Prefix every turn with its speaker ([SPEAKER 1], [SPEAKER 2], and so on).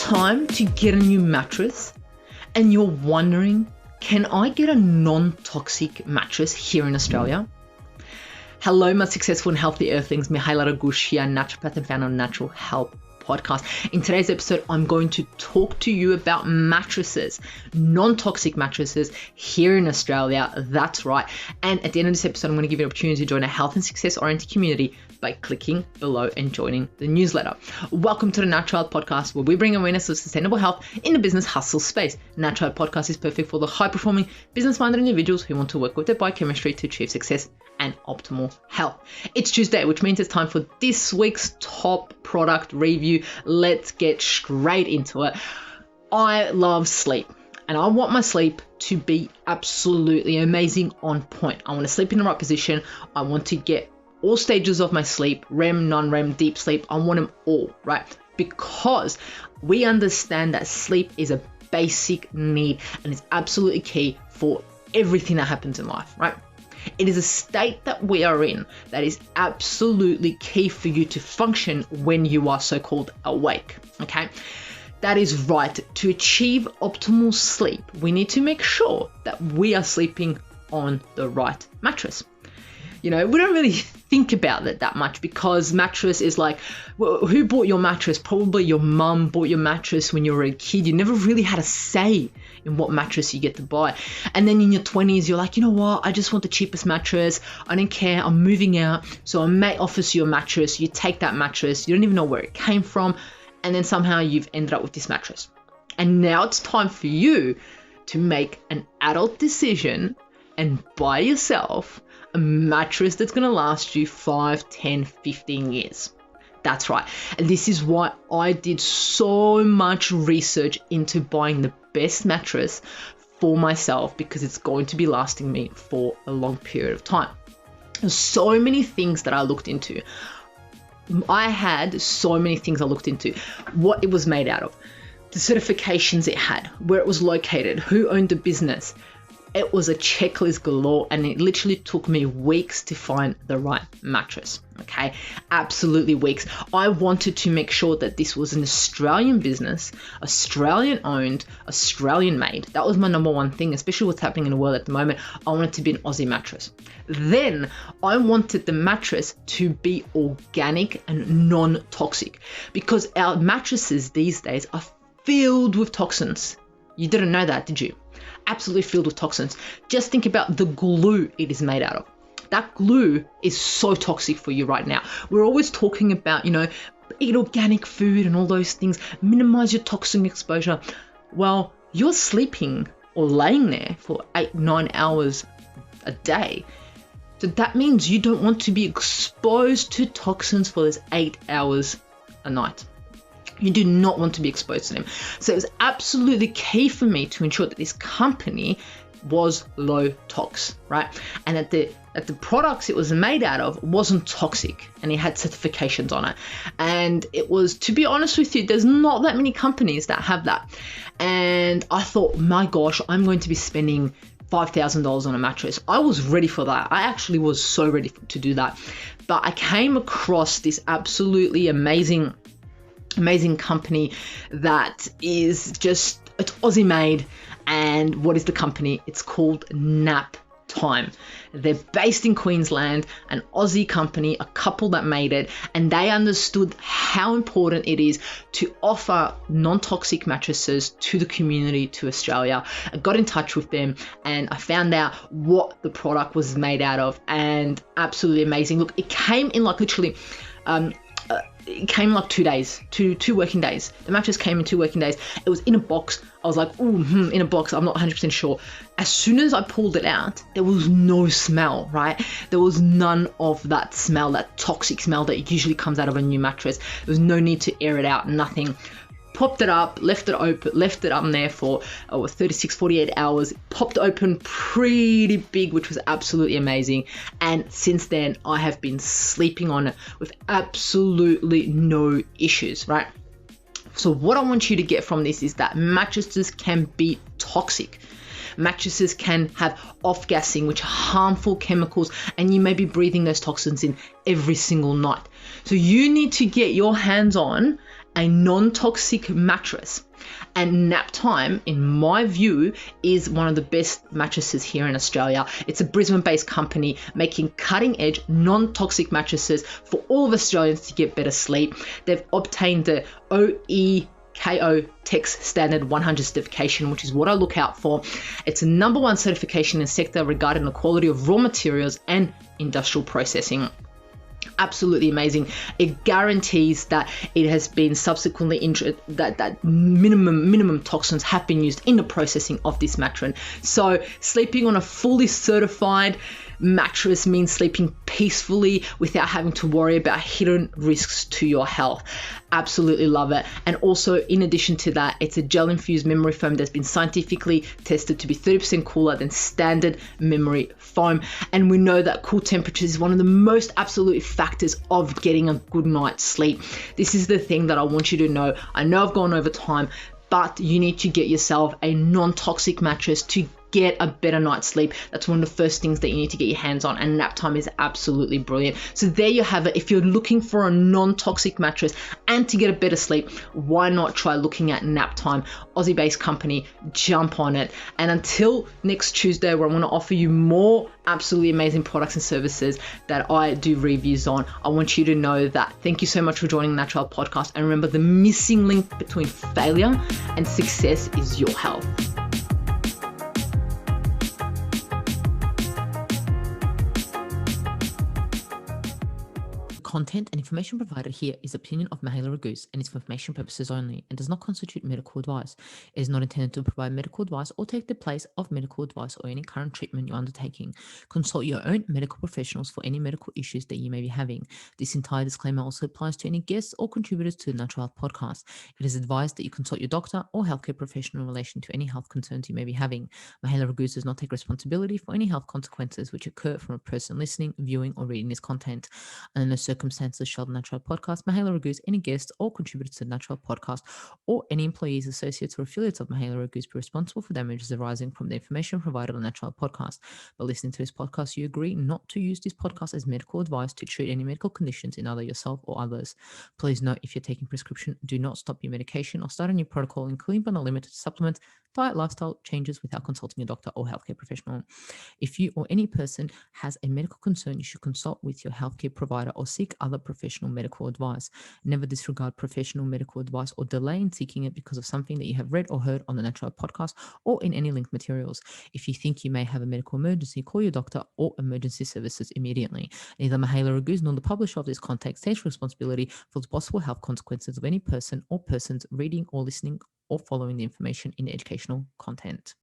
[SPEAKER 1] time to get a new mattress and you're wondering, can I get a non-toxic mattress here in Australia? Hello, my successful and healthy earthlings. Mihaela Ragush here, naturopath and founder of Natural Health Podcast. In today's episode, I'm going to talk to you about mattresses, non-toxic mattresses here in Australia. That's right. And at the end of this episode, I'm going to give you an opportunity to join a health and success-oriented community by clicking below and joining the newsletter. Welcome to the Natural Health Podcast, where we bring awareness of sustainable health in the business hustle space. Natural Health Podcast is perfect for the high-performing, business-minded individuals who want to work with their biochemistry to achieve success and optimal health. It's Tuesday, which means it's time for this week's top product review. Let's get straight into it. I love sleep, and I want my sleep to be absolutely amazing, on point. I want to sleep in the right position. I want to get all stages of my sleep, REM, non-REM, deep sleep. I want them all, right? Because we understand that sleep is a basic need and it's absolutely key for everything that happens in life, right? It is a state that we are in that is absolutely key for you to function when you are so-called awake, okay? That is right. To achieve optimal sleep, we need to make sure that we are sleeping on the right mattress. You know, we don't really think about it that much because mattress is like, well, who bought your mattress? Probably your mum bought your mattress when you were a kid. You never really had a say in what mattress you get to buy. And then in your 20s, you're like, you know what? I just want the cheapest mattress. I don't care. I'm moving out. So a mate offers you a mattress. You take that mattress. You don't even know where it came from. And then somehow you've ended up with this mattress. And now it's time for you to make an adult decision and buy yourself a mattress that's going to last you 5, 10, 15 years. That's right. And this is why I did so much research into buying the best mattress for myself, because it's going to be lasting me for a long period of time. There's so many things that I looked into. I had so many things I looked into. What it was made out of, the certifications it had, where it was located, who owned the business. It was a checklist galore, and it literally took me weeks to find the right mattress, okay? Absolutely weeks. I wanted to make sure that this was an Australian business, Australian owned, Australian made. That was my number one thing, especially what's happening in the world at the moment. I wanted it to be an Aussie mattress. Then I wanted the mattress to be organic and non-toxic, because our mattresses these days are filled with toxins. You didn't know that, did you? Absolutely filled with toxins. Just think about the glue it is made out of. That glue is so toxic for you right now. We're always talking about, eat organic food and all those things, minimize your toxin exposure. Well, you're sleeping or laying there for 8-9 hours a day. So that means you don't want to be exposed to toxins for those 8 hours a night. You do not want to be exposed to them. So it was absolutely key for me to ensure that this company was low tox, right? And that the products it was made out of wasn't toxic, and it had certifications on it. And it was, to be honest with you, there's not that many companies that have that. And I thought, my gosh, I'm going to be spending $5,000 on a mattress. I was ready for that. I actually was so ready to do that. But I came across this absolutely amazing company that is just, it's Aussie made. And what is the company? It's called Nap Time. They're based in Queensland, an Aussie company, a couple that made it, and they understood how important it is to offer non-toxic mattresses to the community, to Australia. I got in touch with them and I found out what the product was made out of, and absolutely amazing. Look, it came in like literally it came like 2 days, two working days. The mattress came in 2 working days. It was in a box. I was like, in a box. I'm not 100% sure. As soon as I pulled it out, there was no smell, right? There was none of that smell, that toxic smell that usually comes out of a new mattress. There was no need to air it out, nothing. Popped it up, left it up there for 36, 48 hours, popped open pretty big, which was absolutely amazing. And since then, I have been sleeping on it with absolutely no issues, right? So what I want you to get from this is that mattresses can be toxic. Mattresses can have off-gassing, which are harmful chemicals, and you may be breathing those toxins in every single night. So you need to get your hands on a non-toxic mattress. And Naptime, in my view, is one of the best mattresses here in Australia. It's a Brisbane-based company making cutting-edge, non-toxic mattresses for all of Australians to get better sleep. They've obtained the OEKO Tex Standard 100 certification, which is what I look out for. It's a #1 certification in the sector regarding the quality of raw materials and industrial processing. Absolutely amazing. It guarantees that it has been subsequently that minimum toxins have been used in the processing of this mattress. So sleeping on a fully certified mattress means sleeping peacefully without having to worry about hidden risks to your health. Absolutely love it. And also, in addition to that, it's a gel infused memory foam that's been scientifically tested to be 30% cooler than standard memory foam. And we know that cool temperatures is one of the most absolute factors of getting a good night's sleep. This is the thing that I want you to know. I know I've gone over time, but you need to get yourself a non-toxic mattress to get a better night's sleep. That's one of the first things that you need to get your hands on, and Naptime is absolutely brilliant. So there you have it. If you're looking for a non-toxic mattress and to get a better sleep, why not try looking at Naptime? Aussie-based company, jump on it. And until next Tuesday, where I want to offer you more absolutely amazing products and services that I do reviews on, I want you to know that thank you so much for joining the Natural Podcast. And remember, the missing link between failure and success is your health. Content and information provided here is opinion of Mahela Ragoose and is for information purposes only and does not constitute medical advice. It is not intended to provide medical advice or take the place of medical advice or any current treatment you're undertaking. Consult your own medical professionals for any medical issues that you may be having. This entire disclaimer also applies to any guests or contributors to the Natural Health Podcast. It is advised that you consult your doctor or healthcare professional in relation to any health concerns you may be having. Mahela Ragoose does not take responsibility for any health consequences which occur from a person listening, viewing, or reading this content. Under no circumstances shall the Natural Podcast, Mahela Ragoose, any guests or contributors to the Natural Podcast, or any employees, associates, or affiliates of Mahela Ragoose be responsible for damages arising from the information provided on the Natural Podcast. By listening to this podcast, you agree not to use this podcast as medical advice to treat any medical conditions in either yourself or others. Please note, if you're taking prescription, do not stop your medication or start a new protocol, including but not limited to supplements, diet, lifestyle changes without consulting a doctor or healthcare professional. If you or any person has a medical concern, you should consult with your healthcare provider or seek other professional medical advice. Never disregard professional medical advice or delay in seeking it because of something that you have read or heard on the Natural Podcast or in any linked materials. If you think you may have a medical emergency, call your doctor or emergency services immediately. Neither Mahela Ragoose nor the publisher of this content takes responsibility for the possible health consequences of any person or persons reading or listening or following the information in educational content.